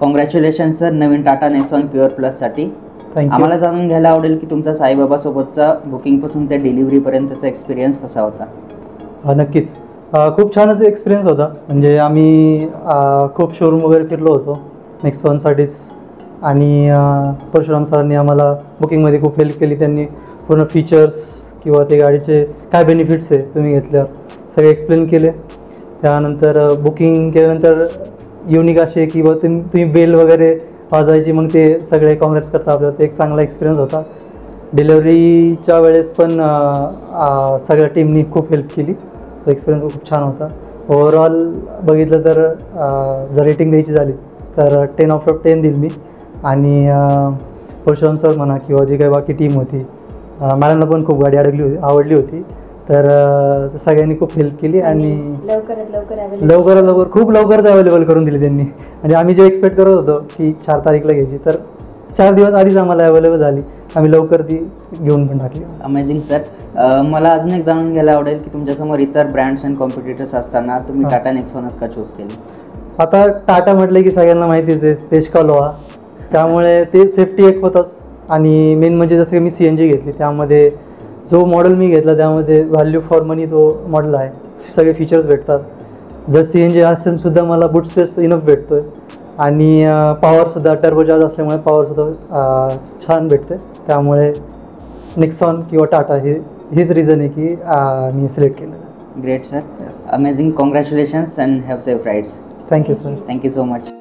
Congratulation sir नवीन Tata Nexon pure प्लससाठी. Thank you. आम्हाला जाणून घ्यायला आवडेल की तुमचा साईबाबासोबतचा बुकिंगपासून ते डिलिव्हरीपर्यंतचा एक्सपिरियन्स कसा होता? नक्कीच. खूप छान असा एक्सपिरियन्स होता. म्हणजे आम्ही खूप शोरूम वगैरे फिरलो होतो नेक्सॉनसाठीच. आणि परशुराम सरांनी आम्हाला बुकिंगमध्ये खूप हेल्प केली. त्यांनी पूर्ण फीचर्स किंवा ते गाडीचे काय बेनिफिट्स आहे तुम्ही घेतल्यावर सगळे एक्सप्लेन केले. त्यानंतर बुकिंग केल्यानंतर युनिक असे की बा तुम्ही बेल वगैरे वाजवायची, मग ते सगळे काँग्रेस करता आपल्याला. ते एक चांगला एक्सपिरियन्स होता. डिलेवरीच्या वेळेस पण सगळ्या टीमनी खूप हेल्प केली. तो एक्सपिरियन्स खूप छान होता. ओव्हरऑल बघितलं तर जर रेटिंग द्यायची झाली तर 10/10 देईल मी. आणि परशुराम सर म्हणा किंवा जी काही बाकी टीम होती, मॅडमला पण खूप गाडी आवडली होती. तर सगळ्यांनी खूप हेल्प केली आणि लवकरात लवकर खूप लवकरच अवेलेबल करून दिली त्यांनी. म्हणजे आम्ही जे एक्सपेक्ट करत होतो की 4 तारीखला घ्यायची, तर 4 दिवस आधीच आम्हाला अवेलेबल झाली. आम्ही लवकर ती घेऊन पण टाकली. Amazing sir. मला अजून एक जाणून घ्यायला आवडेल की तुमच्यासमोर इतर ब्रँड्स अँड कॉम्पिटिटर्स असताना तुम्ही टाटा नेक्सॉनच का चूज केली? आता टाटा म्हटलं की सगळ्यांना माहितीच आहे, देश का लोहा. त्यामुळे ते सेफ्टी एक होतंच. आणि मेन म्हणजे जसं की मी CNG घेतली, त्यामध्ये जो मॉडेल मी घेतला त्यामध्ये व्हॅल्यू फॉर मनी तो मॉडेल आहे. सगळे फीचर्स भेटतात. जर CNG असेल सुद्धा मला बूट स्पेस इनफ भेटतो आहे. आणि पॉवरसुद्धा टर्बोचार्ज असल्यामुळे पॉवरसुद्धा छान भेटते. त्यामुळे नेक्सॉन किंवा टाटा हेच रिझन आहे की मी सिलेक्ट केलं. Great sir. Amazing. Congratulations and have safe rides. Thank you sir. Thank you so much.